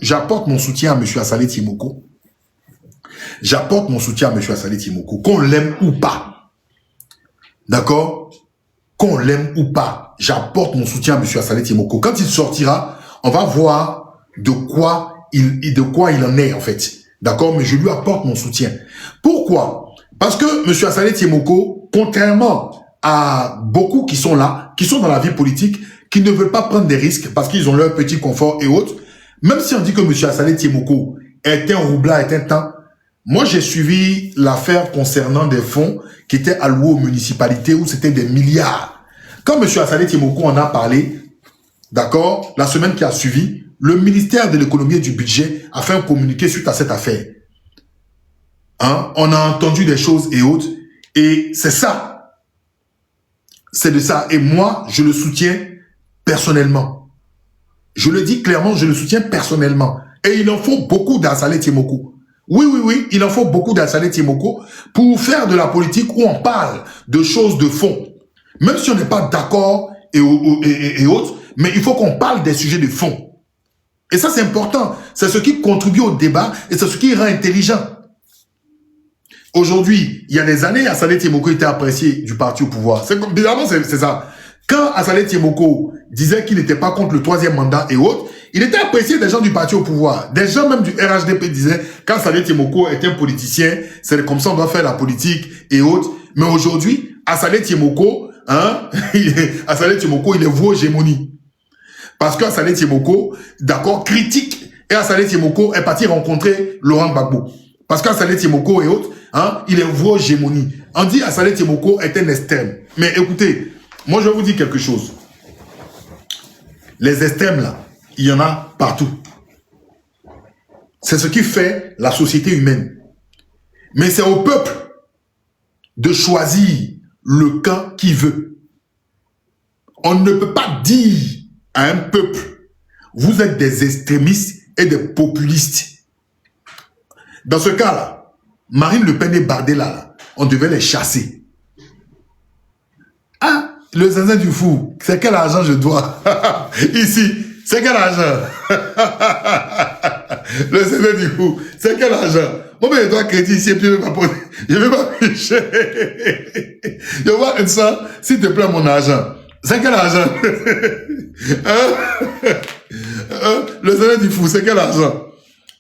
j'apporte mon soutien à M. Assalé Timoko. J'apporte mon soutien à M. Assalé Timoko, qu'on l'aime ou pas. D'accord? Qu'on l'aime ou pas, j'apporte mon soutien à M. Assalé Timoko. Quand il sortira, on va voir de quoi il en est, en fait. D'accord? Mais je lui apporte mon soutien. Pourquoi? Parce que M. Assalé Timoko, contrairement à beaucoup qui sont là, qui sont dans la vie politique, qui ne veulent pas prendre des risques parce qu'ils ont leur petit confort et autres, même si on dit que M. Assalé Timoko est un roublard, est un temps, moi j'ai suivi l'affaire concernant des fonds qui étaient alloués aux municipalités où c'était des milliards. Quand M. Assalé Timoko en a parlé, d'accord, la semaine qui a suivi, le ministère de l'économie et du budget a fait un communiqué suite à cette affaire. Hein? On a entendu des choses et autres, et c'est ça. C'est de ça. Et moi, je le soutiens personnellement. Je le dis clairement, je le soutiens personnellement. Et il en faut beaucoup d'Assalé Timoko. Oui, il en faut beaucoup d'Assalé Timoko pour faire de la politique où on parle de choses de fond. Même si on n'est pas d'accord et autres, mais il faut qu'on parle des sujets de fond. Et ça, c'est important. C'est ce qui contribue au débat et c'est ce qui rend intelligent. Aujourd'hui, il y a des années, Assalé Timoko était apprécié du parti au pouvoir. Bizarrement, c'est ça. Quand Assalé Timoko disait qu'il n'était pas contre le 3e mandat et autres, il était apprécié des gens du parti au pouvoir. Des gens même du RHDP disaient qu'Assalé Timoko est un politicien, c'est comme ça on doit faire la politique et autres. Mais aujourd'hui, Assalé Timoko, Assalé Timoko, il est voué aux gémonies. Parce qu'Assalé Timoko, d'accord, critique. Et Assalé Timoko est parti rencontrer Laurent Gbagbo. Parce qu'Assalé Timoko et autres, il est voué aux gémonies. On dit Assalé Timoko est un extrême. Mais écoutez, moi je vais vous dire quelque chose. Les extrêmes là, il y en a partout. C'est ce qui fait la société humaine. Mais c'est au peuple de choisir le camp qu'il veut. On ne peut pas dire à un peuple, vous êtes des extrémistes et des populistes. Dans ce cas-là, Marine Le Pen et Bardella, là, on devait les chasser. Ah, le zinzin du fou, c'est quel argent je dois? Ici, c'est quel argent? Le zinzin du fou, c'est quel argent? Moi, je dois crédit ici et puis je vais pas picher. Je vois une ça, s'il te plaît, mon argent. C'est quel argent? Le zinzin du fou, c'est quel argent?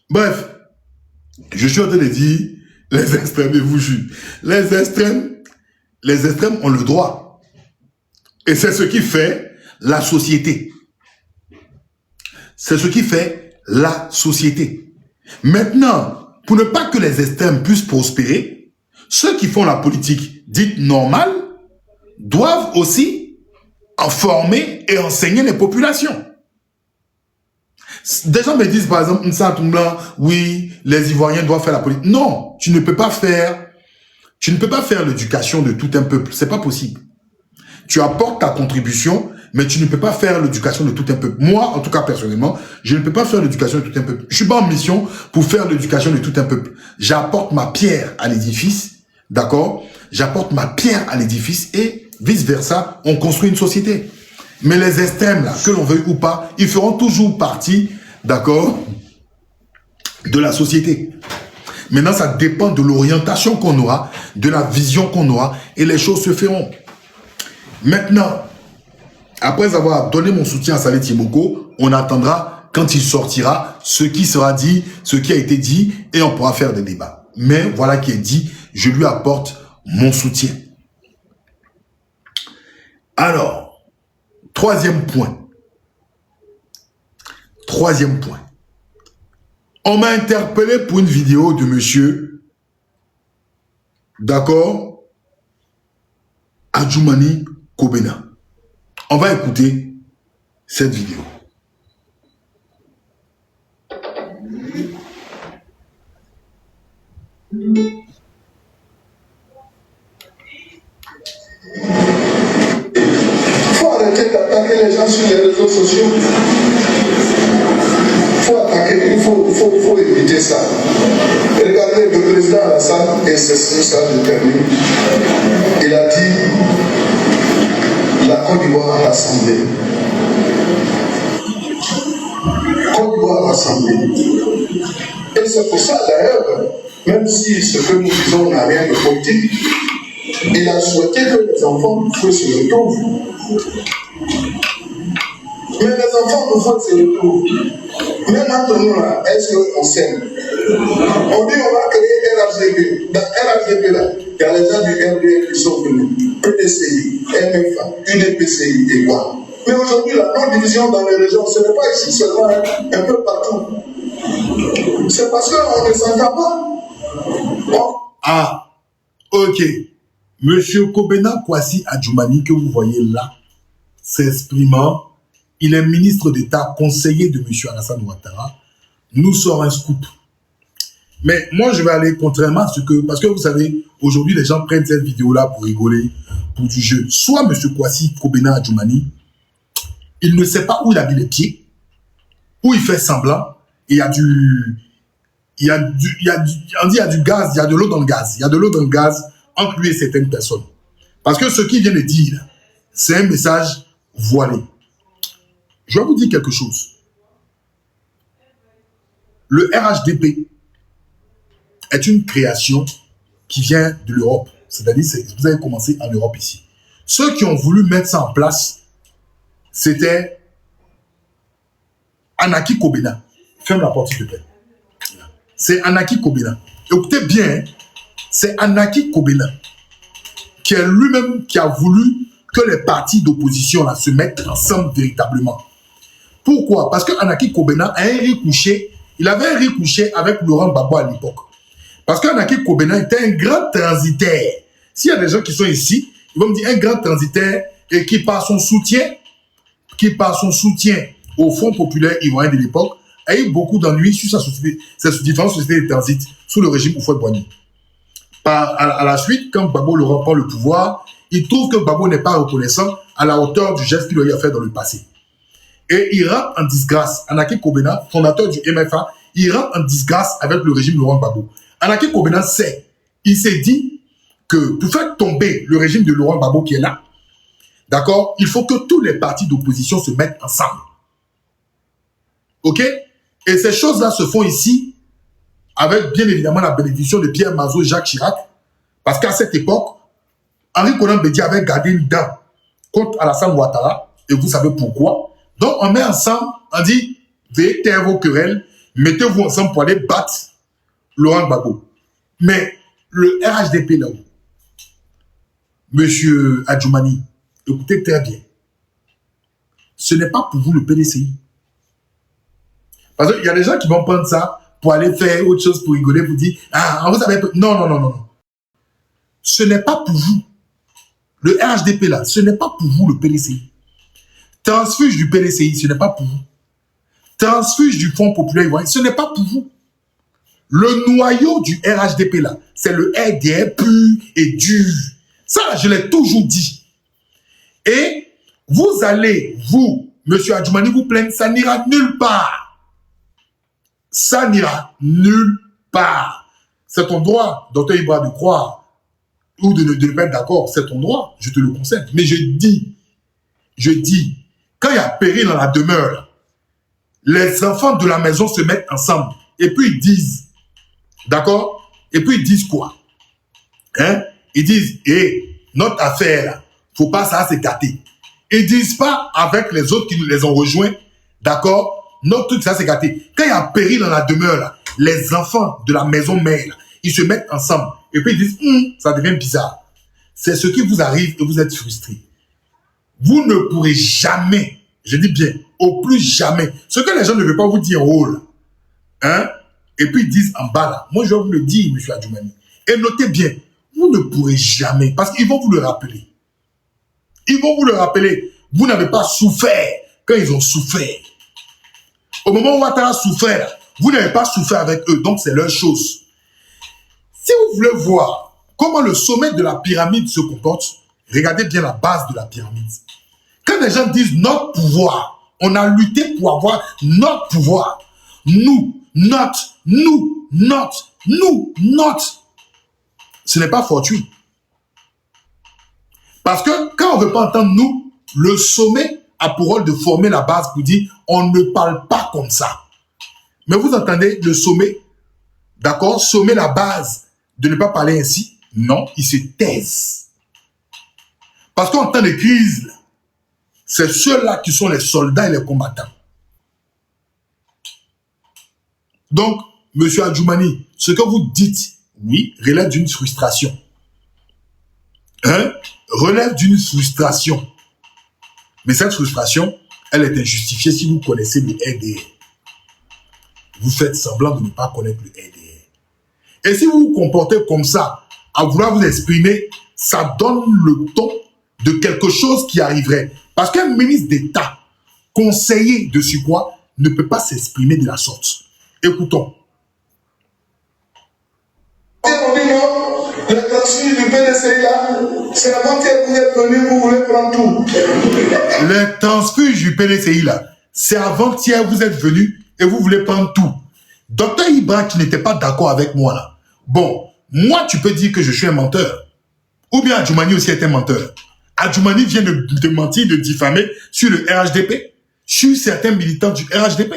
Bref, je suis en train de dire, les extrêmes, je vous jure, les extrêmes ont le droit. Et c'est ce qui fait la société. C'est ce qui fait la société. Maintenant, pour ne pas que les extrêmes puissent prospérer, ceux qui font la politique dite normale doivent aussi former et enseigner les populations. Des gens me disent par exemple, oui, les Ivoiriens doivent faire la politique. Non, tu ne peux pas faire l'éducation de tout un peuple. C'est pas possible. Tu apportes ta contribution, mais tu ne peux pas faire l'éducation de tout un peuple. Moi, en tout cas personnellement, je ne peux pas faire l'éducation de tout un peuple. Je suis pas en mission pour faire l'éducation de tout un peuple. J'apporte ma pierre à l'édifice, d'accord? J'apporte ma pierre à l'édifice et vice versa, on construit une société. Mais les extrêmes, là, que l'on veuille ou pas, ils feront toujours partie, d'accord, de la société. Maintenant, ça dépend de l'orientation qu'on aura, de la vision qu'on aura, et les choses se feront. Maintenant, après avoir donné mon soutien à Assalé Timoko, on attendra, quand il sortira, ce qui sera dit, ce qui a été dit, et on pourra faire des débats. Mais voilà qui est dit, je lui apporte mon soutien. Alors, troisième point. On m'a interpellé pour une vidéo de monsieur, d'accord, Adjoumani Kobena. On va écouter cette vidéo. Il faut arrêter d'attaquer les gens sur les réseaux sociaux. Il faut éviter ça. Et regardez, le président Alassane, et c'est ça je termine, il a dit la Côte d'Ivoire à l'Assemblée. Côte d'Ivoire rassemblée. Et c'est pour ça d'ailleurs, même si ce que nous disons n'a rien de politique, il a souhaité que les enfants se retrouvent. Mais les enfants nous font se retrouver. Même entre nous là, est-ce qu'on s'aime? On dit on va créer RHDP. Dans RHDP là, il y a les gens du RDR qui sont venus. PDCI, MFA, UDPCI et quoi. Mais aujourd'hui, la non-division dans les régions, ce n'est pas ici seulement, un peu partout. C'est parce qu'on ne s'entend pas. Ah, ok. Monsieur Kobena Kwasi Adjoumani, que vous voyez là, s'exprimant, il est ministre d'État, conseiller de monsieur Alassane Ouattara, nous sort un scoop. Mais moi, je vais aller contrairement à ce que... Parce que vous savez, aujourd'hui, les gens prennent cette vidéo-là pour rigoler, pour du jeu. Soit monsieur Kwasi Kobena Adjoumani, il ne sait pas où il a mis les pieds, où il fait semblant, et il y a du... on dit il y a du gaz, il y a de l'eau dans le gaz. Il y a de l'eau dans le gaz entre lui et certaines personnes. Parce que ce qu'il vient de dire, c'est un message voilé. Je vais vous dire quelque chose. Le RHDP est une création qui vient de l'Europe. C'est-à-dire, vous avez commencé en Europe ici. Ceux qui ont voulu mettre ça en place, c'était Anaki Kobena. Ferme la porte, s'il te plaît. C'est Anaki Kobena. Écoutez bien, c'est Anaki Kobena qui est lui-même qui a voulu que les partis d'opposition là se mettent ensemble véritablement. Pourquoi? Parce que Anaki Kobena a un riz couché. Il avait un riz couché avec Laurent Gbagbo à l'époque. Parce qu'Anaki Kobena était un grand transitaire. S'il y a des gens qui sont ici, ils vont me dire un grand transitaire et qui par son soutien au Front populaire ivoirien de l'époque, a eu beaucoup d'ennuis sur ses différentes sociétés de transit sous le régime Houphouët-Boigny. À la suite, quand Gbagbo le reprend le pouvoir, il trouve que Gbagbo n'est pas reconnaissant à la hauteur du geste qu'il lui a fait dans le passé. Et il rentre en disgrâce. Anaki Kobena, fondateur du MFA, il rentre en disgrâce avec le régime Laurent Gbagbo. Anaki Kobena il s'est dit que pour faire tomber le régime de Laurent Gbagbo qui est là, d'accord, il faut que tous les partis d'opposition se mettent ensemble. Ok? Et ces choses-là se font ici avec bien évidemment la bénédiction de Pierre Mazeaud et Jacques Chirac, parce qu'à cette époque, Henri Konan Bédié avait gardé une dent contre Alassane Ouattara, et vous savez pourquoi. Donc on met ensemble, on dit, veuillez taire vos querelles, mettez-vous ensemble pour aller battre Laurent Gbagbo. Mais le RHDP là-haut, monsieur Adjoumani, écoutez très bien, ce n'est pas pour vous le PDCI. Parce qu'il y a des gens qui vont prendre ça pour aller faire autre chose, pour rigoler, pour dire, ah, vous avez... Non. Ce n'est pas pour vous. Le RHDP là, ce n'est pas pour vous le PDCI. Transfuge du PDCI, ce n'est pas pour vous. Transfuge du Front populaire ivoirien, ce n'est pas pour vous. Le noyau du RHDP là, c'est le RDR pur et dur. Ça, je l'ai toujours dit. Et vous allez, vous, monsieur Adjoumani, vous plaindre, ça n'ira nulle part. Ça n'ira nulle part. C'est ton droit, docteur Ibra, de croire ou de ne pas être d'accord. C'est ton droit, je te le concède. Mais je dis, quand il y a péril dans la demeure, les enfants de la maison se mettent ensemble et puis ils disent, d'accord? Et puis ils disent quoi? Hein? Ils disent, notre affaire, faut pas ça s'écarter. Ils disent pas avec les autres qui nous les ont rejoints, d'accord? Notre truc, ça c'est gâté. Quand il y a péril dans la demeure, là, les enfants de la maison mère, là, ils se mettent ensemble. Et puis ils disent, ça devient bizarre. C'est ce qui vous arrive et vous êtes frustré. Vous ne pourrez jamais, je dis bien, au plus jamais, ce que les gens ne veulent pas vous dire en haut, là, hein, et puis ils disent en bas, là. Moi, je vais vous le dire, monsieur Adjoumani. Et notez bien, vous ne pourrez jamais, parce qu'ils vont vous le rappeler. Ils vont vous le rappeler. Vous n'avez pas souffert quand ils ont souffert. Au moment où Ouattara a souffert, vous n'avez pas souffert avec eux, donc c'est leur chose. Si vous voulez voir comment le sommet de la pyramide se comporte, regardez bien la base de la pyramide. Quand les gens disent notre pouvoir, on a lutté pour avoir notre pouvoir. Nous, notre. Ce n'est pas fortuit. Parce que quand on ne veut pas entendre nous, le sommet a pour rôle de former la base pour dire on ne parle pas comme ça. Mais vous entendez le sommet, d'accord, sommet la base de ne pas parler ainsi. Non, ils se taisent. Parce qu'en temps de crise, c'est ceux-là qui sont les soldats et les combattants. Donc, monsieur Adjoumani, ce que vous dites, oui, relève d'une frustration. Hein? Relève d'une frustration. Mais cette frustration, elle est injustifiée si vous connaissez le RDR. Vous faites semblant de ne pas connaître le RDR. Et si vous vous comportez comme ça, à vouloir vous exprimer, ça donne le ton de quelque chose qui arriverait. Parce qu'un ministre d'État, conseiller de surcroît, ne peut pas s'exprimer de la sorte. Écoutons. On dit non, le transfert du PDCI là, c'est avant-hier que vous êtes venu, vous voulez prendre tout. Le transfuge du PDCI là, c'est avant-hier vous êtes venu et vous voulez prendre tout. Docteur Ibra qui n'était pas d'accord avec moi là. Bon, moi tu peux dire que je suis un menteur. Ou bien Adjoumani aussi est un menteur. Adjoumani vient de mentir, de diffamer sur le RHDP, sur certains militants du RHDP.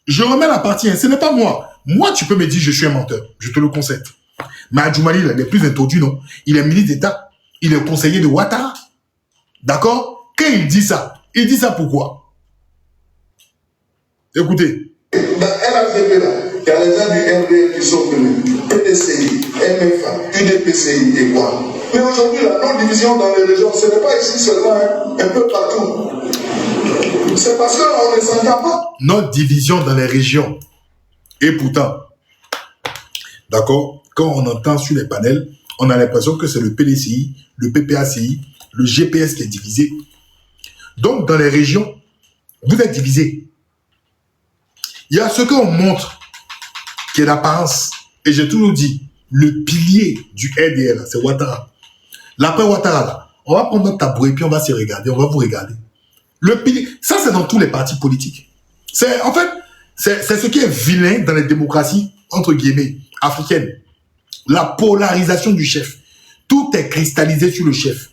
Je remets la partie, hein. Ce n'est pas moi. Moi, tu peux me dire je suis un menteur. Je te le concède. Mais Adjoumani, il est plus introduit, non? Il est ministre d'État. Il est conseiller de Ouattara. D'accord? Quand il dit ça pourquoi? Écoutez. Dans RHDP là, il y a les gens du RDR qui sont venus. PDCI, MFA, UDPCI et quoi. Mais aujourd'hui, la non-division dans les régions, ce n'est pas ici seulement, hein, un peu partout. C'est parce qu'on ne s'entend pas. Notre division dans les régions. Et pourtant, d'accord, quand on entend sur les panels, on a l'impression que c'est le PDCI, le PPACI, le GPS qui est divisé. Donc, dans les régions, vous êtes divisés. Il y a ce qu'on montre, qui est l'apparence. Et j'ai toujours dit, le pilier du RDL, c'est Ouattara. L'après Ouattara, là, on va prendre notre tabouret et puis on va se regarder, on va vous regarder. Le pilier, ça c'est dans tous les partis politiques. En fait, c'est ce qui est vilain dans les démocraties, entre guillemets, africaines. La polarisation du chef. Tout est cristallisé sur le chef.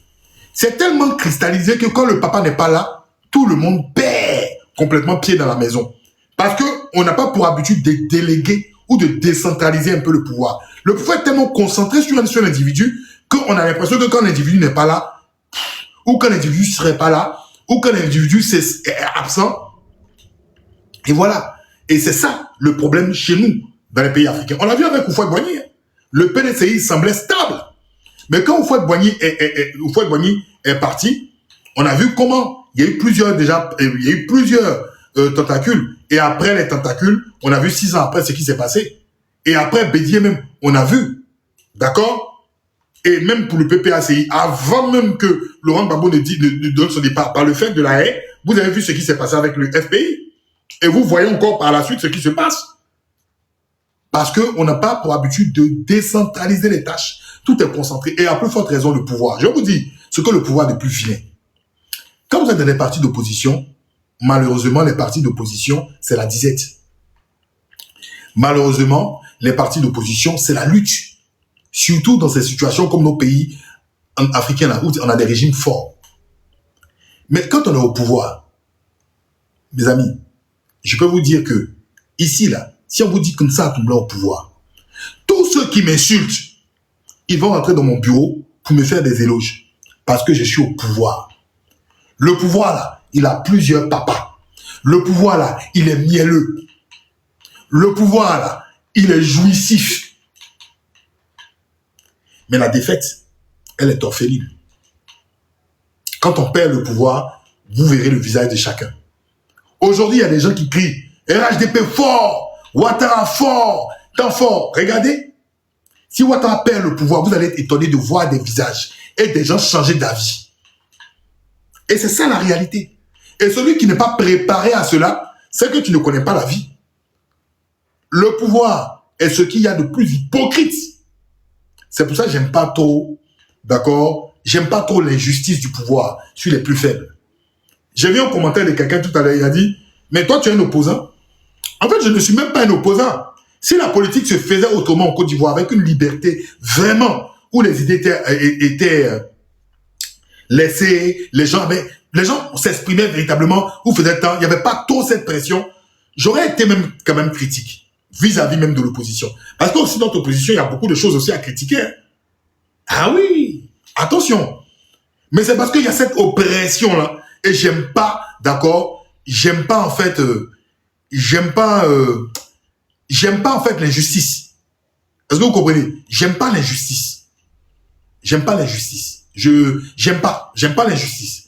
C'est tellement cristallisé que quand le papa n'est pas là, tout le monde perd complètement pied dans la maison. Parce qu'on n'a pas pour habitude de déléguer ou de décentraliser un peu le pouvoir. Le pouvoir est tellement concentré sur l'individu qu'on a l'impression que quand l'individu n'est pas là, ou quand l'individu ne serait pas là, ou quand l'individu est absent, et voilà. Et c'est ça le problème chez nous, dans les pays africains. On l'a vu avec Houphouët-Boigny. Le PDCI semblait stable. Mais quand Houphouët-Boigny est parti, on a vu comment il y a eu plusieurs tentacules. Et après les tentacules, on a vu 6 ans après ce qui s'est passé. Et après Bédié même, on a vu. D'accord? Et même pour le PPACI, avant même que Laurent Gbagbo ne donne son départ par le fait de la haie, vous avez vu ce qui s'est passé avec le FPI. Et vous voyez encore par la suite ce qui se passe. Parce qu'on n'a pas pour habitude de décentraliser les tâches. Tout est concentré. Et à plus forte raison, le pouvoir. Je vous dis ce que le pouvoir est le plus vilain. Quand vous êtes dans les partis d'opposition, malheureusement, les partis d'opposition, c'est la disette. Malheureusement, les partis d'opposition, c'est la lutte. Surtout dans ces situations comme nos pays africains, là, où on a des régimes forts. Mais quand on est au pouvoir, mes amis, je peux vous dire que, ici, là, si on vous dit comme ça, tout le monde au pouvoir, tous ceux qui m'insultent, ils vont rentrer dans mon bureau pour me faire des éloges. Parce que je suis au pouvoir. Le pouvoir, là, il a plusieurs papas. Le pouvoir, là, il est mielleux. Le pouvoir, là, il est jouissif. Mais la défaite, elle est orpheline. Quand on perd le pouvoir, vous verrez le visage de chacun. Aujourd'hui, il y a des gens qui crient « RHDP fort, Ouattara fort, tant fort ». Regardez, si Ouattara perd le pouvoir, vous allez être étonné de voir des visages et des gens changer d'avis. Et c'est ça la réalité. Et celui qui n'est pas préparé à cela, c'est que tu ne connais pas la vie. Le pouvoir est ce qu'il y a de plus hypocrite. C'est pour ça que j'aime pas trop, d'accord, j'aime pas trop l'injustice du pouvoir sur les plus faibles. J'ai vu un commentaire de quelqu'un tout à l'heure, il a dit, mais toi tu es un opposant. En fait, je ne suis même pas un opposant. Si la politique se faisait autrement en Côte d'Ivoire, avec une liberté vraiment, où les idées étaient laissées, les gens s'exprimaient véritablement, où faisait temps, il n'y avait pas trop cette pression, j'aurais été même quand même critique vis-à-vis même de l'opposition. Parce qu'aussi dans l'opposition, il y a beaucoup de choses aussi à critiquer. Hein. Ah oui, attention. Mais c'est parce qu'il y a cette oppression-là. Et j'aime pas, d'accord, j'aime pas en fait, j'aime pas en fait l'injustice. Est-ce que vous comprenez? J'aime pas l'injustice. J'aime pas l'injustice. J'aime pas l'injustice.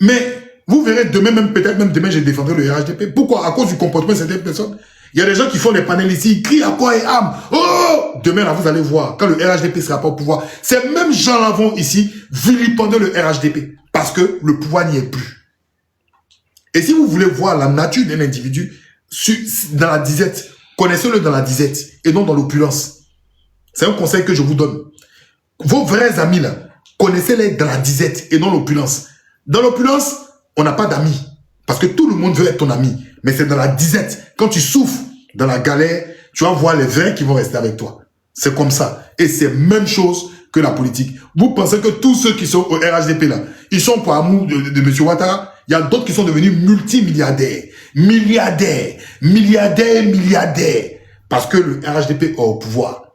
Mais vous verrez demain même, peut-être même demain, je défendrai le RHDP. Pourquoi? À cause du comportement de certaines personnes. Il y a des gens qui font des panels ici, ils crient à quoi et âme. Oh! Demain, là, vous allez voir, quand le RHDP sera pas au pouvoir, ces mêmes gens-là vont ici vilipender le RHDP. Parce que le pouvoir n'y est plus. Et si vous voulez voir la nature d'un individu dans la disette, connaissez-le dans la disette et non dans l'opulence. C'est un conseil que je vous donne. Vos vrais amis, là, connaissez-les dans la disette et non l'opulence. Dans l'opulence, on n'a pas d'amis. Parce que tout le monde veut être ton ami. Mais c'est dans la disette. Quand tu souffres dans la galère, tu vas voir les vrais qui vont rester avec toi. C'est comme ça. Et c'est même chose que la politique. Vous pensez que tous ceux qui sont au RHDP là, ils sont pour amour de M. Ouattara. Il y a d'autres qui sont devenus multimilliardaires. Milliardaires. Parce que le RHDP est au pouvoir.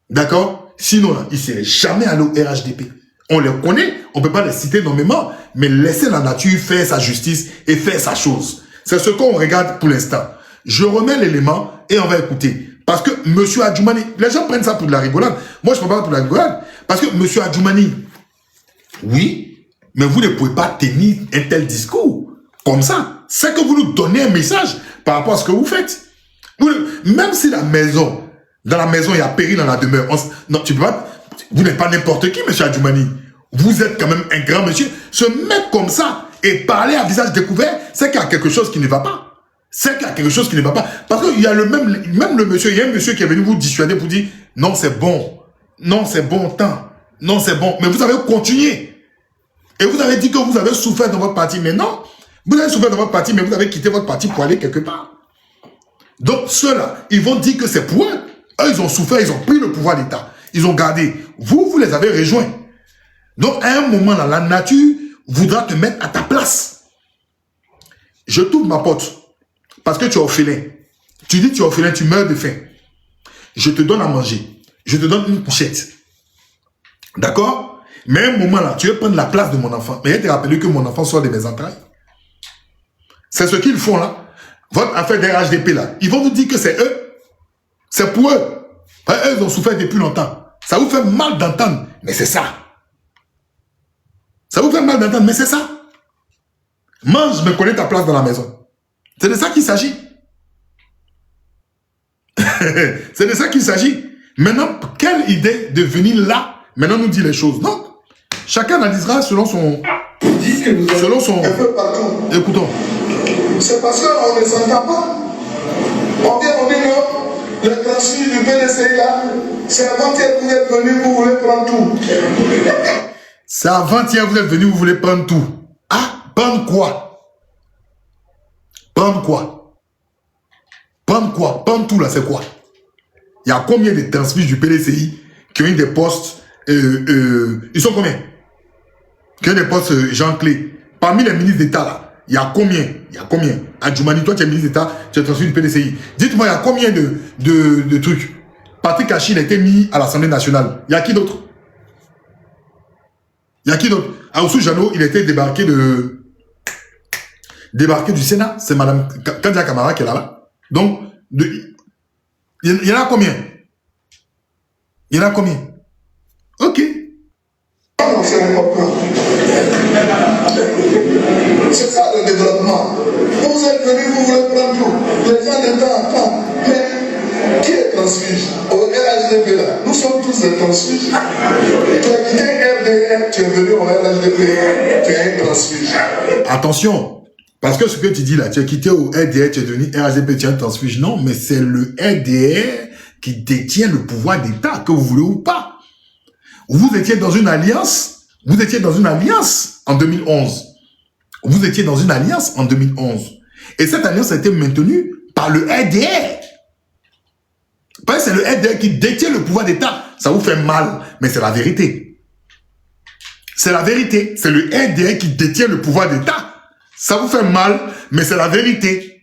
D'accord? Sinon, là, ils ne seraient jamais allés au RHDP. On les connaît, on ne peut pas les citer nommément, mais laissez la nature faire sa justice et faire sa chose. C'est ce qu'on regarde pour l'instant. Je remets l'élément et on va écouter. Parce que M. Adjoumani, les gens prennent ça pour de la rigolade. Moi, je ne prends pas pour de la rigolade. Parce que M. Adjoumani, oui, mais vous ne pouvez pas tenir un tel discours comme ça. C'est que vous nous donnez un message par rapport à ce que vous faites. Même si dans la maison, il y a péril dans la demeure. Non, tu peux pas. Vous n'êtes pas n'importe qui, M. Adjoumani. Vous êtes quand même un grand monsieur. Se mettre comme ça et parler à visage découvert, c'est qu'il y a quelque chose qui ne va pas. C'est qu'il y a quelque chose qui ne va pas. Parce qu'il y a même le monsieur, il y a un monsieur qui est venu vous dissuader pour dire non, c'est bon. Non, c'est bon temps. Non, c'est bon. Mais vous avez continué. Et vous avez dit que vous avez souffert dans votre parti. Mais non, vous avez souffert dans votre parti, mais vous avez quitté votre parti pour aller quelque part. Donc, ceux-là, ils vont dire que c'est pour eux. Eux, ils ont souffert, ils ont pris le pouvoir d'État. Ils ont gardé. Vous les avez rejoints. Donc, à un moment, là, la nature voudra te mettre à ta place. Je t'ouvre ma porte. Parce que tu es orphelin. Tu dis tu es orphelin, tu meurs de faim. Je te donne à manger. Je te donne une couchette. D'accord? Mais à un moment, là, tu veux prendre la place de mon enfant. Mais il te rappeler que mon enfant sort de mes entrailles. C'est ce qu'ils font, là. Votre affaire d'RHDP, là. Ils vont vous dire que c'est eux. C'est pour eux. Eux, ils ont souffert depuis longtemps. Ça vous fait mal d'entendre, mais c'est ça. Ça vous fait mal d'entendre, mais c'est ça. Mange, mais connais ta place dans la maison. C'est de ça qu'il s'agit. C'est de ça qu'il s'agit. Maintenant, quelle idée de venir là, maintenant nous dire les choses. Non. Chacun analysera selon son... Selon son... Un peu partout. Écoutons. C'est parce qu'on ne s'entend pas. On dit non. Le transfert du PDC là, c'est avant-hier que vous êtes venu, vous voulez prendre tout. C'est avant-hier que vous êtes venu, vous voulez prendre tout. Ah, prendre quoi? Prendre quoi? Prendre quoi? Prendre tout là, c'est quoi? Il y a combien de transfuges du PDCI qui ont eu des postes, ils sont combien? Qui ont des postes Jean-Clé. Parmi les ministres d'État là, il y a combien? Il y a combien? Adjoumani, toi tu es ministre d'État, tu es transféré du PDCI. Dites-moi, il y a combien de trucs? Patrick Achille a été mis à l'Assemblée nationale. Il y a qui d'autre? Il y a qui d'autre? Aoussou Jano, il a été débarqué du Sénat. C'est Madame Kandia Kamara qui est là-bas. Donc, il y en a combien? Il y en a combien? Ok. C'est ça le développement. Vous êtes venus, vous voulez prendre tout. Les gens n'entendent pas. Mais qui est transfuge? Au RHDP là, nous sommes tous des transfuges. Tu as quitté RDR, tu es venu au RHDP, tu es un transfuge. Attention, parce que ce que tu dis là, tu as quitté au RDR, tu es devenu RHDP, tu es un transfuge. Non, mais c'est le RDR qui détient le pouvoir d'État, que vous voulez ou pas. Vous étiez dans une alliance. Vous étiez dans une alliance en 2011. Vous étiez dans une alliance en 2011. Et cette alliance a été maintenue par le RDR. Parce que c'est le RDR qui détient le pouvoir d'État. Ça vous fait mal, mais c'est la vérité. C'est la vérité. C'est le RDR qui détient le pouvoir d'État. Ça vous fait mal, mais c'est la vérité.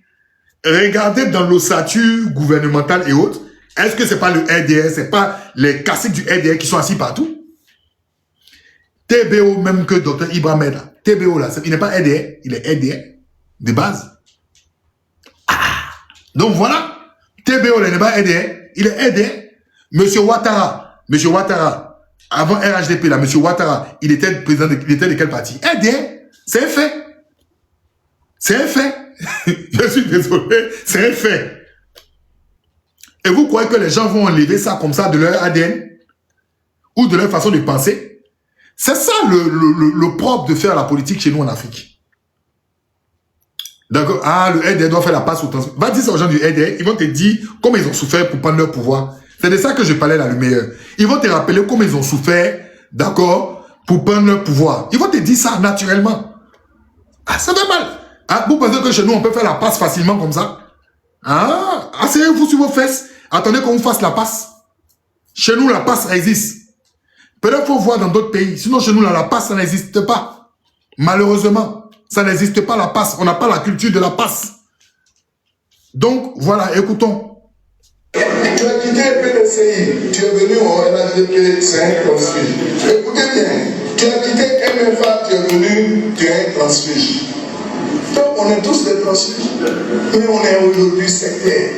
Regardez dans l'ossature gouvernementale et autres. Est-ce que c'est pas le RDR, c'est pas les caciques du RDR qui sont assis partout? TBO, même que Dr Ibrahim là. TBO là, il n'est pas RDR, il est RDR de base. Donc voilà, TBO là, il n'est pas RDR, il est RDR. Monsieur Ouattara, avant RHDP là, Monsieur Ouattara, il était président il était de quel parti? RDR, c'est un fait. C'est un fait. Je suis désolé, c'est un fait. Et vous croyez que les gens vont enlever ça comme ça de leur ADN ou de leur façon de penser? C'est ça le propre de faire la politique chez nous en Afrique. D'accord? Ah, le RDR doit faire la passe au temps. Va dire ça aux gens du RDR, ils vont te dire comment ils ont souffert pour prendre leur pouvoir. C'est de ça que je parlais là, le meilleur. Ils vont te rappeler comment ils ont souffert, d'accord, pour prendre leur pouvoir. Ils vont te dire ça naturellement. Ah, ça fait mal. Ah, vous pensez que chez nous, on peut faire la passe facilement comme ça? Ah, asseyez-vous sur vos fesses. Attendez qu'on vous fasse la passe. Chez nous, la passe existe. Peut-être qu'il faut voir dans d'autres pays. Sinon, chez nous, là, la passe, ça n'existe pas. Malheureusement, ça n'existe pas, la passe. On n'a pas la culture de la passe. Donc, voilà, écoutons. Tu as quitté PDCI, tu es venu au RHDP, c'est un transfuge. Écoutez bien, tu as quitté MFA, tu es venu, tu es un transfuge. Donc, on est tous des transfuges. Mais on est aujourd'hui sectaire.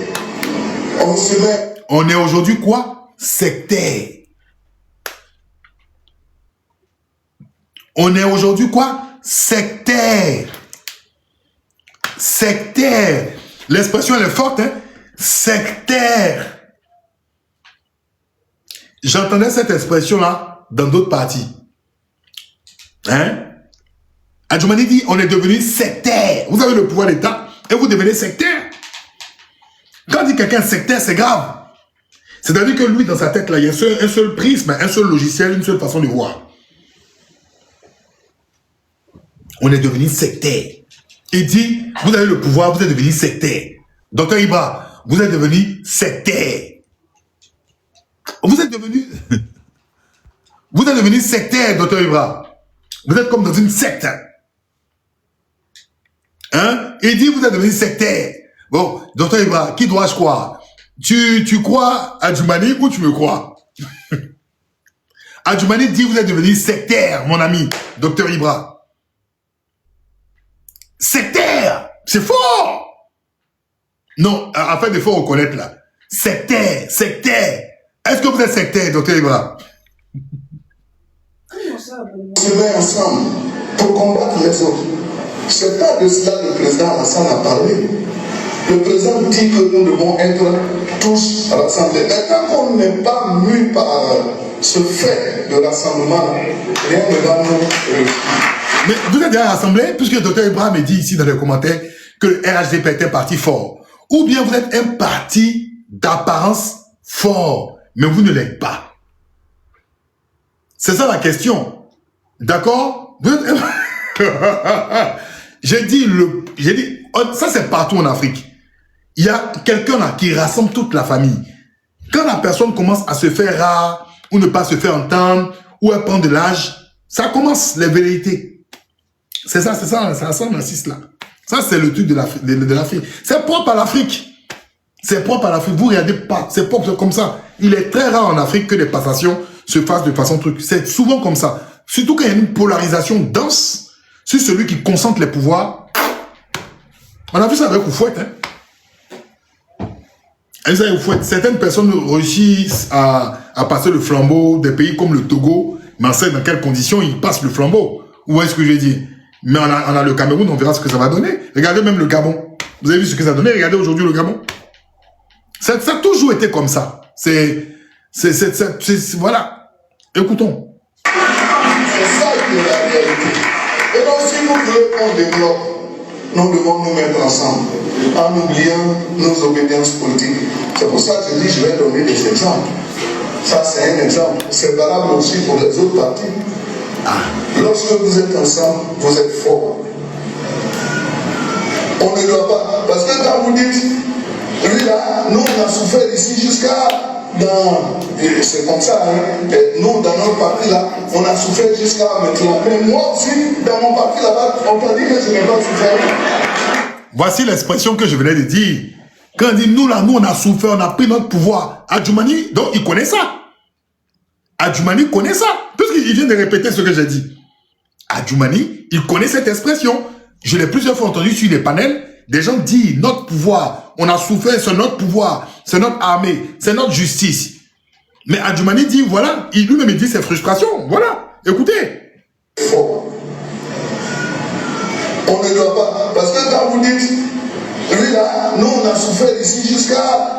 On se met. On est aujourd'hui quoi? Sectaire. On est aujourd'hui quoi? Sectaire. Sectaire. L'expression elle est forte, hein? Sectaire. J'entendais cette expression-là dans d'autres parties. Hein? Adjoumani dit, on est devenu sectaire. Vous avez le pouvoir d'État et vous devenez sectaire. Quand on dit quelqu'un sectaire, c'est grave. C'est-à-dire que lui, dans sa tête, là, il y a un seul prisme, un seul logiciel, une seule façon de voir. On est devenu sectaire. Il dit, vous avez le pouvoir, vous êtes devenu sectaire. Docteur Ibra, vous êtes devenu sectaire. Vous êtes devenu... vous êtes devenu sectaire, Docteur Ibra. Vous êtes comme dans une secte. Hein? Il dit, vous êtes devenu sectaire. Bon, Docteur Ibra, qui dois-je croire? Tu crois à Adjoumani ou tu me crois? Adjoumani dit, vous êtes devenu sectaire, mon ami, Docteur Ibra. Sectaire, c'est fort. Non, en fait, il faut reconnaître là. Sectaire, sectaire. Est-ce que vous êtes sectaire, Docteur Ibra? On se met ensemble pour combattre les autres. C'est pas de cela que le président Alassane a parlé. Le président dit que nous devons être tous à l'Assemblée. Mais tant qu'on n'est pas mû par ce fait de rassemblement, rien ne va nous réussir. Mais vous êtes déjà rassemblés, puisque le docteur Ibrahim me dit ici dans les commentaires que le RHDP est un parti fort. Ou bien vous êtes un parti d'apparence fort, mais vous ne l'êtes pas. C'est ça la question. D'accord? J'ai dit, ça c'est partout en Afrique. Il y a quelqu'un là qui rassemble toute la famille. Quand la personne commence à se faire rare, ou ne pas se faire entendre, ou elle prend de l'âge, ça commence les velléités. C'est ça narcisse là. Ça, c'est le truc de l'Afrique. C'est propre à l'Afrique. C'est propre à l'Afrique. Vous regardez pas. C'est propre comme ça. Il est très rare en Afrique que les passations se fassent de façon truc. C'est souvent comme ça. Surtout quand il y a une polarisation dense sur celui qui concentre les pouvoirs. On a vu ça avec Oufouette. Certaines personnes réussissent à passer le flambeau des pays comme le Togo, mais on sait dans quelles conditions ils passent le flambeau. Vous voyez ce que je veux dire? Mais on a le Cameroun, on verra ce que ça va donner. Regardez même le Gabon. Vous avez vu ce que ça a donné? Regardez aujourd'hui le Gabon. Ça a toujours été comme ça. Voilà. Écoutons. C'est ça qui est la réalité. Et donc, si nous voulons qu'on développe, nous devons nous mettre ensemble, en oubliant nos obédiences politiques. C'est pour ça que je dis, je vais donner des exemples. Ça, c'est un exemple. C'est valable aussi pour les autres partis. Lorsque vous êtes ensemble, vous êtes forts. On ne doit pas. Parce que quand vous dites, lui là, nous on a souffert ici jusqu'à c'est comme ça, hein. Nous, dans notre parti là, on a souffert jusqu'à maintenant. Mais moi aussi, dans mon parti là-bas, on t'a dit que je n'ai pas souffert. Voici l'expression que je venais de dire. Quand on dit nous là, nous on a souffert, on a pris notre pouvoir. Adjoumani, donc il connaît ça. Adjoumani connaît ça. Puisqu'il vient de répéter ce que j'ai dit. Adjoumani, il connaît cette expression. Je l'ai plusieurs fois entendu sur les panels. Des gens disent notre pouvoir, on a souffert, c'est notre pouvoir, c'est notre armée, c'est notre justice. Mais Adjoumani dit voilà, lui-même il dit ses frustrations. Voilà, écoutez. On ne doit pas. Parce que quand vous dites, lui là, nous on a souffert ici jusqu'à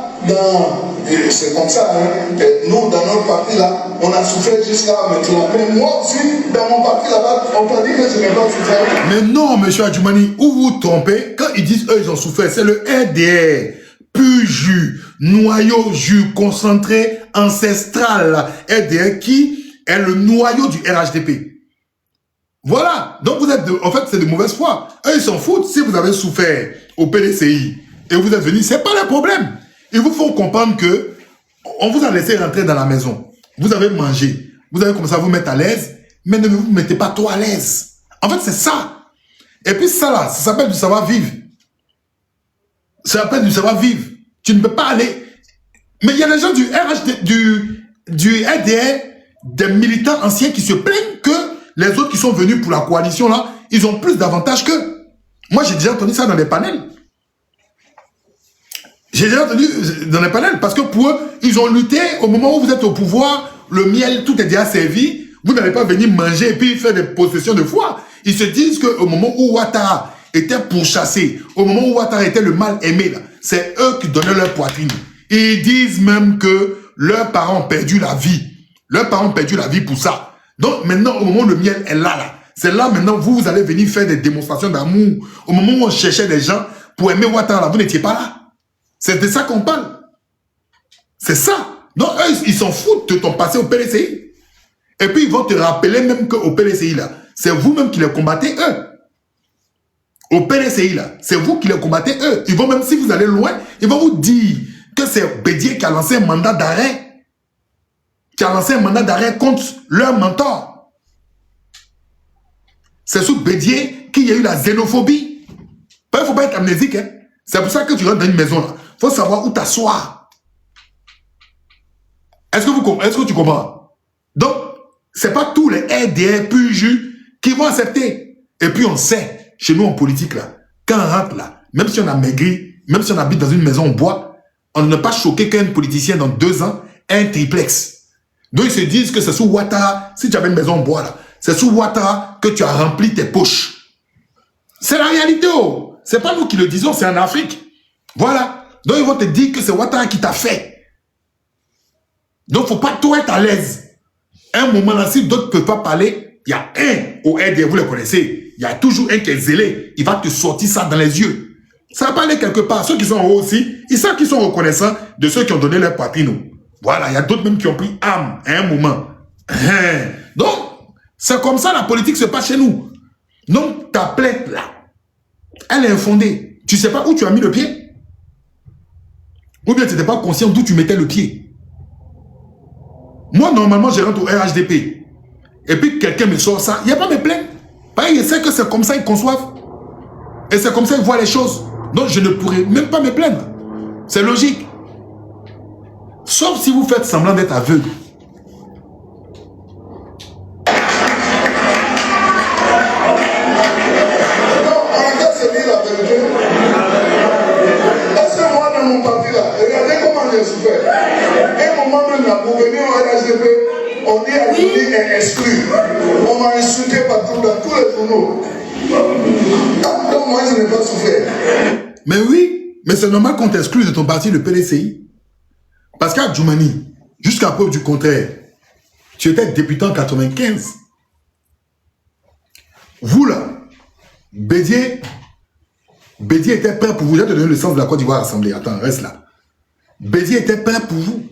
c'est comme ça, hein. Nous dans notre parti là, on a souffert jusqu'à maintenant. Mais moi aussi, dans mon parti là-bas, on t'a dit que je n'ai pas souffert. Mais non, monsieur Adjoumani, où vous vous trompez, quand ils disent eux ils ont souffert, c'est le RDR, pur jus, noyau jus concentré ancestral, RDR qui est le noyau du RHDP. Voilà, donc vous êtes, en fait c'est de mauvaise foi. Eux ils s'en foutent si vous avez souffert au PDCI et vous êtes venus, c'est pas le problème. Ils vous font comprendre que on vous a laissé rentrer dans la maison. Vous avez mangé. Vous avez commencé à vous mettre à l'aise, mais ne vous mettez pas trop à l'aise. En fait, c'est ça. Et puis ça là, ça s'appelle du savoir-vivre. Ça s'appelle du savoir-vivre. Tu ne peux pas aller. Mais il y a des gens du RHD, du RDR, des militants anciens qui se plaignent que les autres qui sont venus pour la coalition là, ils ont plus d'avantages qu'eux. Moi, j'ai déjà entendu ça dans les panels. J'ai déjà entendu dans les panels, parce que pour eux, ils ont lutté au moment où vous êtes au pouvoir, le miel, tout est déjà servi, vous n'allez pas venir manger et puis faire des possessions de foi. Ils se disent qu'au moment où Ouattara était pourchassé, au moment où Ouattara était le mal aimé, c'est eux qui donnaient leur poitrine. Et ils disent même que leurs parents ont perdu la vie. Leurs parents ont perdu la vie pour ça. Donc maintenant, au moment où le miel est là, c'est là maintenant, vous allez venir faire des démonstrations d'amour. Au moment où on cherchait des gens pour aimer Ouattara, là, vous n'étiez pas là. C'est de ça qu'on parle. C'est ça. Donc, eux, ils s'en foutent de ton passé au PDCI. Et puis, ils vont te rappeler même qu'au PDCI, là, c'est vous-même qui les combattez, eux. Au PDCI, là, c'est vous qui les combattez, eux. Ils vont, même si vous allez loin, ils vont vous dire que c'est Bédié qui a lancé un mandat d'arrêt. Qui a lancé un mandat d'arrêt contre leur mentor. C'est sous Bédié qu'il y a eu la xénophobie. Il ne faut pas être amnésique, hein. C'est pour ça que tu rentres dans une maison, là. Il faut savoir où t'asseoir. Est-ce que tu comprends? Donc, ce n'est pas tous les RDR pur jus qui vont accepter. Et puis, on sait, chez nous en politique, là, quand on rentre là, même si on a maigri, même si on habite dans une maison en bois, on ne peut pas choquer qu'un politicien dans 2 ans ait un triplex. Donc, ils se disent que c'est sous Ouattara, si tu avais une maison en bois, là, c'est sous Ouattara que tu as rempli tes poches. C'est la réalité, oh! C'est pas nous qui le disons, c'est en Afrique. Voilà. Donc, ils vont te dire que c'est Ouattara qui t'a fait. Donc, il ne faut pas tout être à l'aise. Un moment là, si d'autres ne peuvent pas parler, il y a un au RDR, vous le connaissez. Il y a toujours un qui est zélé. Il va te sortir ça dans les yeux. Ça va pas aller quelque part. Ceux qui sont en haut aussi, ils savent qu'ils sont reconnaissants de ceux qui ont donné leur poitrine. Voilà, il y a d'autres même qui ont pris âme à un moment. Donc, c'est comme ça la politique se passe chez nous. Donc, ta plainte là, elle est infondée. Tu ne sais pas où tu as mis le pied. Ou bien tu n'étais pas conscient d'où tu mettais le pied. Moi, normalement, je rentre au RHDP. Et puis, quelqu'un me sort ça. Il n'y a pas de plainte. Pareil, il sait que c'est comme ça qu'ils conçoivent. Et c'est comme ça qu'ils voient les choses. Donc, je ne pourrais même pas me plaindre. C'est logique. Sauf si vous faites semblant d'être aveugle. On dit à Johnny est exclu. On m'a insulté partout dans tous les journaux. Donc moi je n'ai pas souffert. Mais oui, mais c'est normal qu'on t'excluse de ton parti, le PDCI. Parce qu'à Djoumani, jusqu'à preuve du contraire, tu étais député en 95. Vous là, Bédié était prêt pour vous. Je vais te donner le sens de la Côte d'Ivoire Assemblée. Attends, reste là. Bédié était prêt pour vous.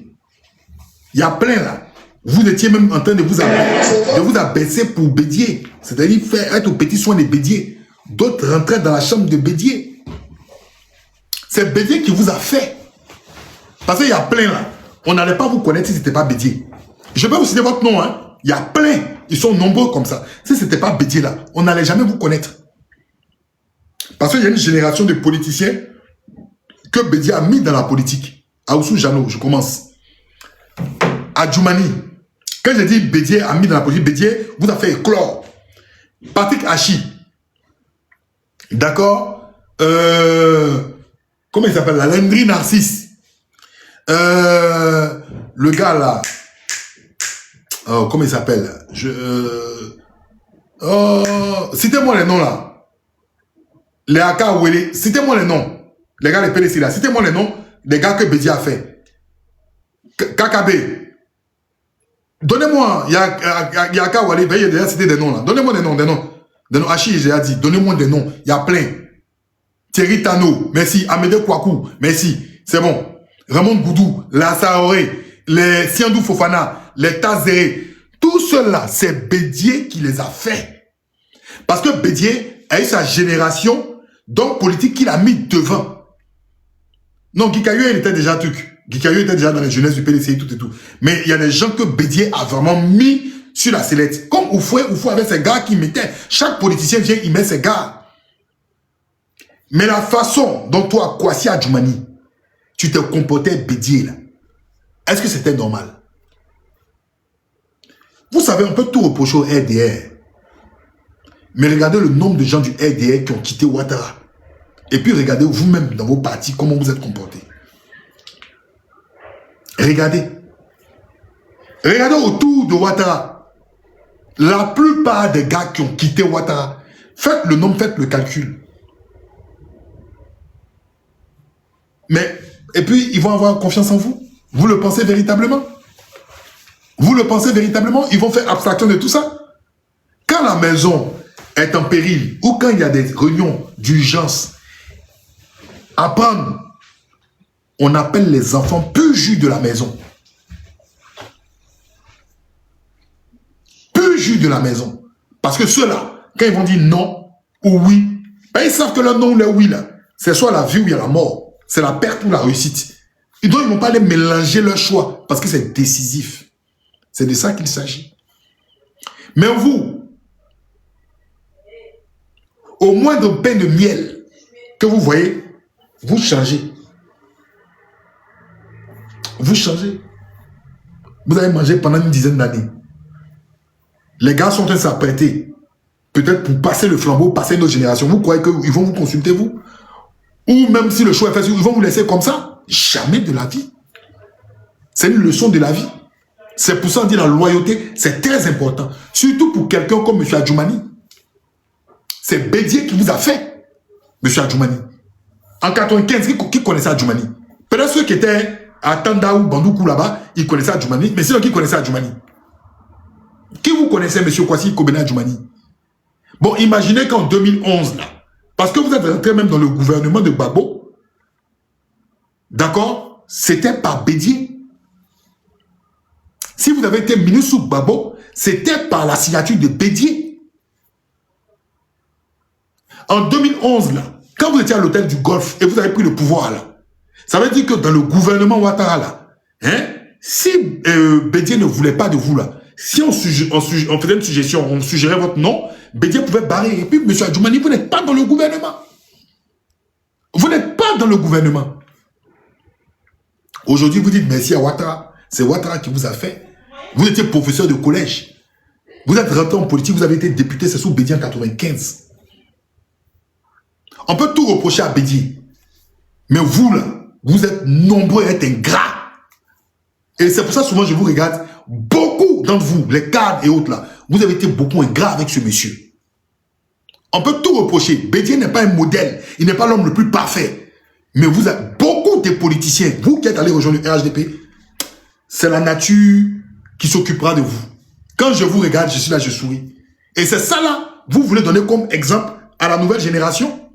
Il y a plein là. Vous étiez même en train de vous abaisser pour Bédié. C'est-à-dire faire être au petit soin de Bédié. D'autres rentraient dans la chambre de Bédié. C'est Bédié qui vous a fait. Parce qu'il y a plein là. on n'allait pas vous connaître si ce n'était pas Bédié. Je peux vous citer votre nom, hein. Il y a plein, ils sont nombreux comme ça. Si ce n'était pas Bédié là, on n'allait jamais vous connaître. Parce qu'il y a une génération de politiciens que Bédié a mis dans la politique. Aoussou Jano, je commence. Adjoumani. Quand je dis Bédié a mis dans la politique, Bédié vous a fait éclore. Patrick Hachi. D'accord. Comment il s'appelle? La Landry Narcisse. Le gars là. Comment il s'appelle? Citez-moi les noms là. Les Aka Wele. Citez-moi les noms. Les gars, les PDC là. Citez-moi les noms des gars que Bédié a fait. KKB. Donnez-moi. Il y a Aka Wele. Il y a déjà cité des noms là. Donnez-moi des noms. Des noms. Hachi, j'ai déjà dit. Donnez-moi des noms. Il y a plein. Thierry Tano. Merci. Amédée Kouakou. Merci. C'est bon. Raymond Goudou. Lassaoré. Les Siandou Fofana. Les Tazéré. Tout cela, c'est Bédié qui les a fait. Parce que Bédié a eu sa génération d'hommes politiques qu'il a mis devant. Non, Guikayo, il était déjà truc. Guikayo était déjà dans les jeunesses du PDC et tout et tout. Mais il y a des gens que Bédié a vraiment mis sur la sellette. Comme Oufoué avait ses gars qui mettaient. Chaque politicien vient, il met ses gars. Mais la façon dont toi, Kwasi Adjoumani, tu te comportais Bédié là, est-ce que c'était normal? Vous savez, on peut tout reprocher au RDR. Mais regardez le nombre de gens du RDR qui ont quitté Ouattara. Et puis regardez vous-même dans vos partis comment vous êtes comportés. Regardez. Regardez autour de Ouattara. La plupart des gars qui ont quitté Ouattara, faites le nombre, faites le calcul. Mais, et puis, ils vont avoir confiance en vous. Vous le pensez véritablement? Vous le pensez véritablement? Ils vont faire abstraction de tout ça? Quand la maison est en péril ou quand il y a des réunions d'urgence à prendre, on appelle les enfants plus jus de la maison. Plus jus de la maison. Parce que ceux-là, quand ils vont dire non ou oui, ben ils savent que le non ou le oui, là, c'est soit la vie ou il y a la mort. C'est la perte ou la réussite. Et donc, ils ne vont pas les mélanger leur choix parce que c'est décisif. C'est de ça qu'il s'agit. Mais vous, au moindre pain de miel que vous voyez, vous changez. Vous changez. Vous avez mangé pendant une dizaine d'années. Les gars sont en train de s'apprêter, peut-être pour passer le flambeau, passer notre génération. Vous croyez qu'ils vont vous consulter, vous? Ou même si le choix est fait, ils vont vous laisser comme ça? Jamais de la vie. C'est une leçon de la vie. C'est pour ça qu'on dit la loyauté, c'est très important. Surtout pour quelqu'un comme M. Adjoumani. C'est Bédié qui vous a fait, M. Adjoumani. En 95, qui connaissait Adjoumani? Peut-être ceux qui étaient à Tanda ou Bandoukou là-bas, ils connaissaient Adjoumani, mais sinon qui connaissait Adjoumani? Qui vous connaissez, M. Kwasi Kobena Adjoumani? Bon, imaginez qu'en 2011, là, parce que vous êtes rentré même dans le gouvernement de Gbagbo, d'accord? C'était par Bédié. Si vous avez été ministre sous Gbagbo, c'était par la signature de Bédié. En 2011, là, quand vous étiez à l'hôtel du Golfe et vous avez pris le pouvoir, là, ça veut dire que dans le gouvernement Ouattara, là, hein, si Bédié ne voulait pas de vous, là, si on faisait une suggestion, on suggérait votre nom, Bédié pouvait barrer. Et puis, M. Adjoumani, vous n'êtes pas dans le gouvernement. Vous n'êtes pas dans le gouvernement. Aujourd'hui, vous dites merci à Ouattara. C'est Ouattara qui vous a fait. Vous étiez professeur de collège. Vous êtes rentré en politique, vous avez été député, c'est sous Bédié en 95. On peut tout reprocher à Bédié. Mais vous, là, vous êtes nombreux à être ingrats. Et c'est pour ça, souvent, je vous regarde. Beaucoup d'entre vous, les cadres et autres, là, vous avez été beaucoup ingrats avec ce monsieur. On peut tout reprocher. Bédié n'est pas un modèle. Il n'est pas l'homme le plus parfait. Mais vous avez beaucoup de politiciens, vous qui êtes allés rejoindre le RHDP, c'est la nature qui s'occupera de vous. Quand je vous regarde, je suis là, je souris. Et c'est ça là, vous voulez donner comme exemple à la nouvelle génération?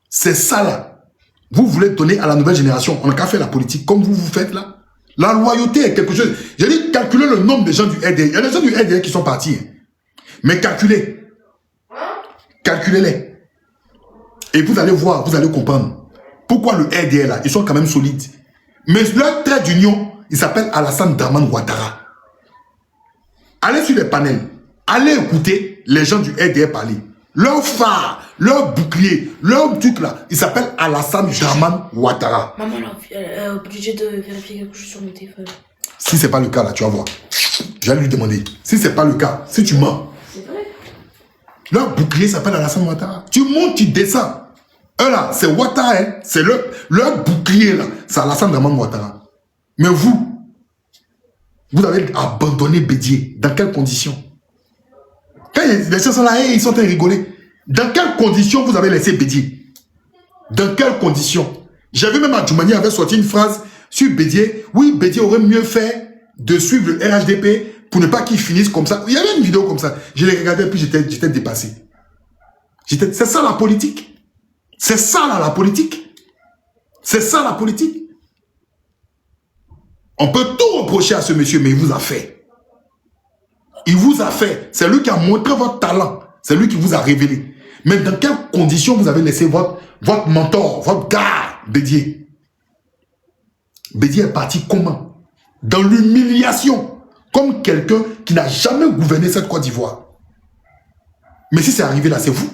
C'est ça là. Vous voulez donner à la nouvelle génération. On n'a qu'à faire la politique comme vous faites là. La loyauté est quelque chose. J'ai dit calculer le nombre de gens du RDR. Il y a des gens du RDR qui sont partis. Mais calculez. Calculez-les. Et vous allez voir, vous allez comprendre. Pourquoi le RDR là? Ils sont quand même solides. Mais leur trait d'union, il s'appelle Alassane Dramane Ouattara. Allez sur les panels. Allez écouter les gens du RDR parler. Leur phare, leur bouclier, leur truc là, il s'appelle Alassane Dramane Ouattara. Maman, elle est obligée de vérifier quelque chose sur mon téléphone. Si c'est pas le cas là, tu vas voir. J'allais lui demander. Si c'est pas le cas, si tu mens. C'est vrai. Leur bouclier s'appelle Alassane Ouattara. Tu montes, tu descends. Eux là, c'est Ouattara, hein. C'est leur bouclier là. C'est Alassane Dramane Ouattara. Mais vous avez abandonné Bédié. Dans quelles conditions? Quand les gens sont là, ils sont en train de rigoler. Dans quelles conditions vous avez laissé Bédié? Dans quelles conditions? J'ai vu même Adjoumani avait sorti une phrase sur Bédié. Oui, Bédié aurait mieux fait de suivre le RHDP pour ne pas qu'il finisse comme ça. Il y avait une vidéo comme ça. Je l'ai regardé et puis j'étais dépassé. C'est ça la politique. C'est ça là, la politique. C'est ça la politique. On peut tout reprocher à ce monsieur, mais il vous a fait. Il vous a fait. C'est lui qui a montré votre talent. C'est lui qui vous a révélé. Mais dans quelles conditions vous avez laissé votre mentor, votre gars, Bédié? Bédié est parti comment? Dans l'humiliation. Comme quelqu'un qui n'a jamais gouverné cette Côte d'Ivoire. Mais si c'est arrivé là, c'est vous.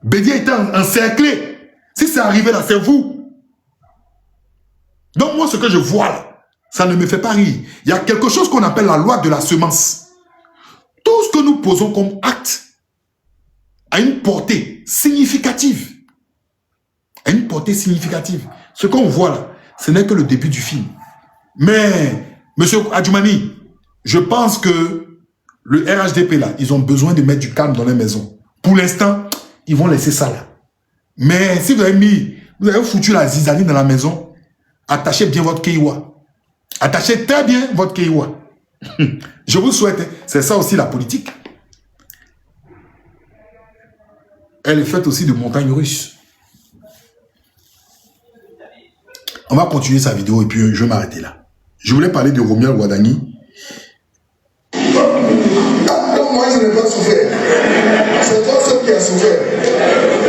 Bédié était encerclé. Si c'est arrivé là, c'est vous. Donc moi, ce que je vois là, ça ne me fait pas rire. Il y a quelque chose qu'on appelle la loi de la semence. Tout ce que nous posons comme acte a une portée significative. A une portée significative. Ce qu'on voit là, ce n'est que le début du film. Mais, monsieur Adjoumani, je pense que le RHDP là, ils ont besoin de mettre du calme dans les maisons. Pour l'instant, ils vont laisser ça là. Mais si vous avez foutu la zizanie dans la maison, attachez bien votre Keiwa. Attachez très bien votre Keiwa. Je vous souhaite, c'est ça aussi la politique. Elle est faite aussi de montagnes russes. On va continuer sa vidéo et puis je vais m'arrêter là. Je voulais parler de Romuald Ouadani. Donc moi je n'ai pas souffert. C'est toi seul qui a souffert.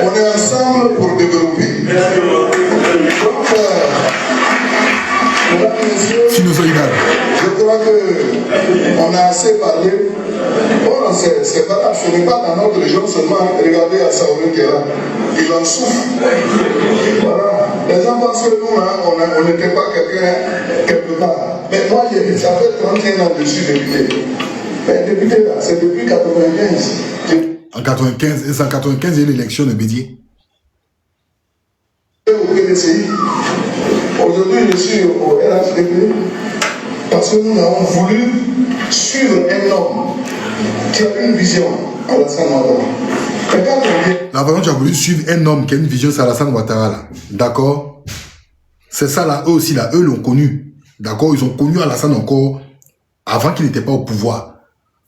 On est ensemble pour développer. Donc, mesdames, messieurs, je crois qu'on a assez parlé. Bon, c'est pas grave, ce n'est pas dans notre région seulement. Regardez à Saoulé qui est là. Il en souffre. Voilà. Les gens pensent que nous, hein, on n'était pas quelqu'un quelque part. Mais moi, ça fait 31 ans que je suis député. Mais député là, c'est depuis 95. En 95, et c'est en 95, il y a eu l'élection de Bédié. Au PDCI. Aujourd'hui, je suis au RHDP parce que nous avons voulu suivre un homme qui a une vision, Alassane Ouattara. La façon tu as voulu suivre un homme qui a une vision, c'est Alassane Ouattara là. D'accord? C'est ça là, eux aussi là, eux l'ont connu. D'accord? Ils ont connu Alassane encore avant qu'il n'était pas au pouvoir.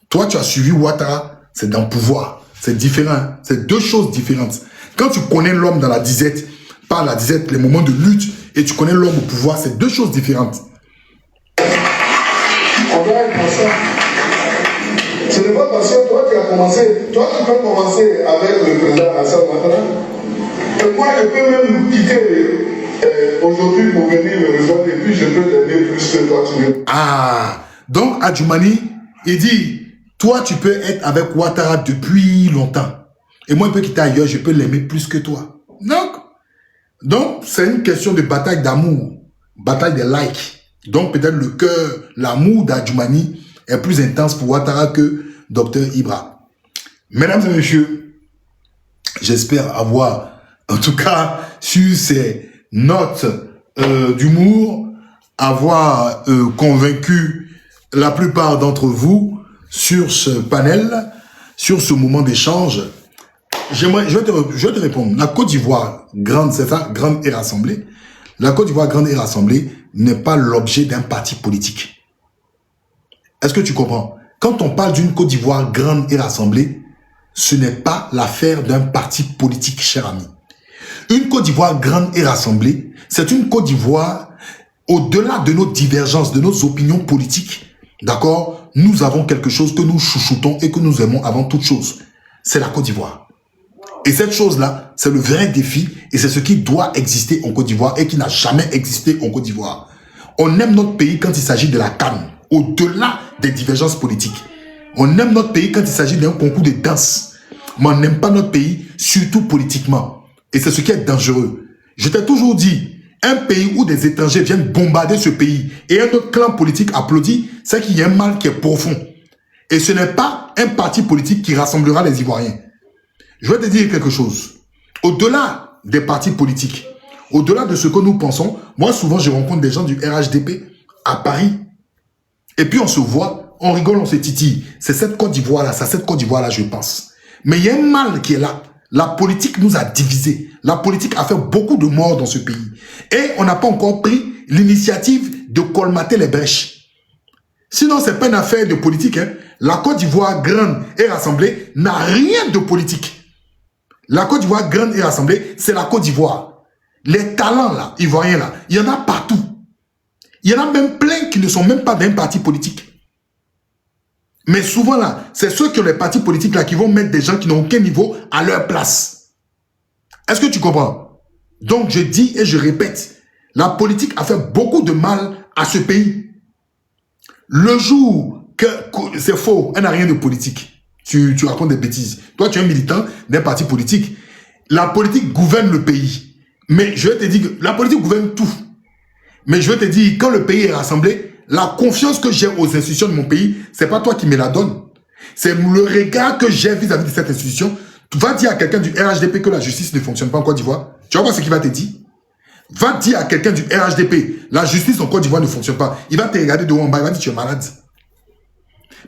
Toi, tu as suivi Ouattara, c'est dans le pouvoir. C'est différent. C'est deux choses différentes. Quand tu connais l'homme dans la disette, pas la disette, les moments de lutte, et tu connais l'homme au pouvoir, c'est deux choses différentes. On va être ensemble. Ce n'est pas parce que toi tu as commencé, toi tu peux commencer avec le président Alassane Ouattara. Et moi je peux même quitter aujourd'hui pour venir me rejoindre et puis je peux t'aider plus que toi tu veux. Ah, donc Adjoumani, il dit, toi tu peux être avec Ouattara depuis longtemps. Et moi je peux quitter ailleurs, je peux l'aimer plus que toi. Donc c'est une question de bataille d'amour, bataille des likes. Donc peut-être le cœur, l'amour d'Adjoumani est plus intense pour Ouattara que Dr Ibra. Mesdames et messieurs, j'espère avoir, en tout cas, sur ces notes d'humour, avoir convaincu la plupart d'entre vous sur ce panel, sur ce moment d'échange. Je vais te répondre. La Côte d'Ivoire grande, c'est ça, grande et rassemblée. La Côte d'Ivoire grande et rassemblée n'est pas l'objet d'un parti politique. Est-ce que tu comprends? Quand on parle d'une Côte d'Ivoire grande et rassemblée, ce n'est pas l'affaire d'un parti politique, cher ami. Une Côte d'Ivoire grande et rassemblée, c'est une Côte d'Ivoire, au-delà de nos divergences, de nos opinions politiques, d'accord? Nous avons quelque chose que nous chouchoutons et que nous aimons avant toute chose. C'est la Côte d'Ivoire. Et cette chose-là, c'est le vrai défi et c'est ce qui doit exister en Côte d'Ivoire et qui n'a jamais existé en Côte d'Ivoire. On aime notre pays quand il s'agit de la canne, au-delà des divergences politiques. On aime notre pays quand il s'agit d'un concours de danse. Mais on n'aime pas notre pays, surtout politiquement. Et c'est ce qui est dangereux. Je t'ai toujours dit, un pays où des étrangers viennent bombarder ce pays et un autre clan politique applaudit, c'est qu'il y a un mal qui est profond. Et ce n'est pas un parti politique qui rassemblera les Ivoiriens. Je vais te dire quelque chose. Au-delà des partis politiques, au-delà de ce que nous pensons, moi souvent je rencontre des gens du RHDP à Paris. Et puis on se voit, on rigole, on se titille. C'est cette Côte d'Ivoire-là, c'est cette Côte d'Ivoire-là je pense. Mais il y a un mal qui est là. La politique nous a divisés. La politique a fait beaucoup de morts dans ce pays. Et on n'a pas encore pris l'initiative de colmater les brèches. Sinon, ce n'est pas une affaire de politique. Hein. La Côte d'Ivoire grande et rassemblée n'a rien de politique. La Côte d'Ivoire grande et rassemblée, c'est la Côte d'Ivoire. Les talents là, ivoiriens là, il y en a partout. Il y en a même plein qui ne sont même pas d'un parti politique. Mais souvent là, c'est ceux qui ont les partis politiques là qui vont mettre des gens qui n'ont aucun niveau à leur place. Est-ce que tu comprends? Donc je dis et je répète, la politique a fait beaucoup de mal à ce pays. Le jour que c'est faux, elle n'a rien de politique. Tu racontes des bêtises. Toi, tu es un militant d'un parti politique. La politique gouverne le pays. Mais je vais te dire que la politique gouverne tout. Mais je vais te dire, quand le pays est rassemblé, la confiance que j'ai aux institutions de mon pays, c'est pas toi qui me la donne. C'est le regard que j'ai vis-à-vis de cette institution. Tu vas dire à quelqu'un du RHDP que la justice ne fonctionne pas en Côte d'Ivoire. Tu vas voir ce qu'il va te dire. Va dire à quelqu'un du RHDP, la justice en Côte d'Ivoire ne fonctionne pas. Il va te regarder de haut en bas, il va dire tu es malade.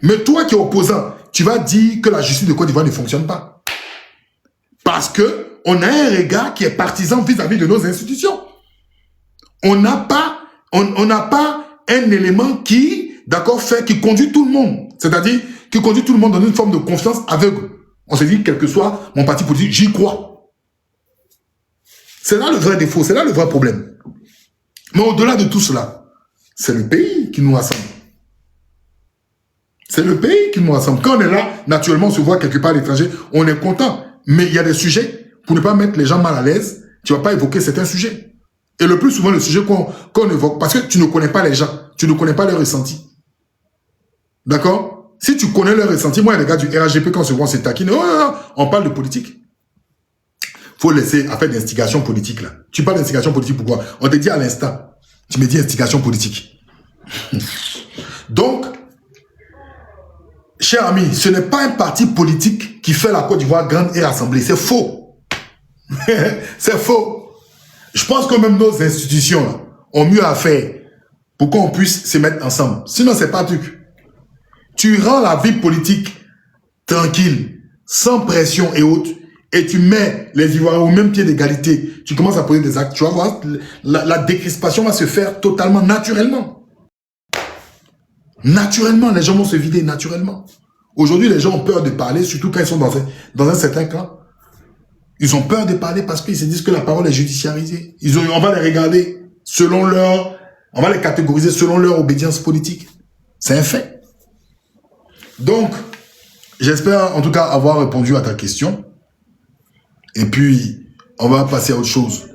Mais toi qui es opposant, tu vas dire que la justice de Côte d'Ivoire ne fonctionne pas. Parce que on a un regard qui est partisan vis-à-vis de nos institutions. On n'a pas un élément qui, d'accord, qui conduit tout le monde. C'est-à-dire, qui conduit tout le monde dans une forme de confiance aveugle. On se dit, quel que soit mon parti politique, j'y crois. C'est là le vrai défaut, c'est là le vrai problème. Mais au-delà de tout cela, c'est le pays qui nous rassemble. C'est le pays qui nous rassemble. Quand on est là, naturellement, on se voit quelque part à l'étranger, on est content. Mais il y a des sujets, pour ne pas mettre les gens mal à l'aise, tu ne vas pas évoquer certains sujets. Et le plus souvent, le sujet qu'on évoque, parce que tu ne connais pas les gens, tu ne connais pas leurs ressentis. D'accord? Si tu connais leurs ressentis, moi, les gars du RHGP, quand on se voit, on se taquine, oh, non, on parle de politique. Faut laisser affaire d'instigation politique, là. Tu parles d'instigation politique, pourquoi? On te dit à l'instant, tu me dis instigation politique. Donc, cher ami, ce n'est pas un parti politique qui fait la Côte d'Ivoire grande et rassemblée. C'est faux. C'est faux. Je pense que même nos institutions là, ont mieux à faire pour qu'on puisse se mettre ensemble. Sinon, c'est pas truc. Tu rends la vie politique tranquille, sans pression et autres, et tu mets les Ivoiriens au même pied d'égalité. Tu commences à poser des actes. Tu vas voir, la décrispation va se faire totalement naturellement. Naturellement, les gens vont se vider naturellement. Aujourd'hui, les gens ont peur de parler, surtout quand ils sont dans un certain camp. Ils ont peur de parler parce qu'ils se disent que la parole est judiciarisée. On va les regarder selon on va les catégoriser selon leur obédience politique. C'est un fait. Donc, j'espère en tout cas avoir répondu à ta question. Et puis, on va passer à autre chose.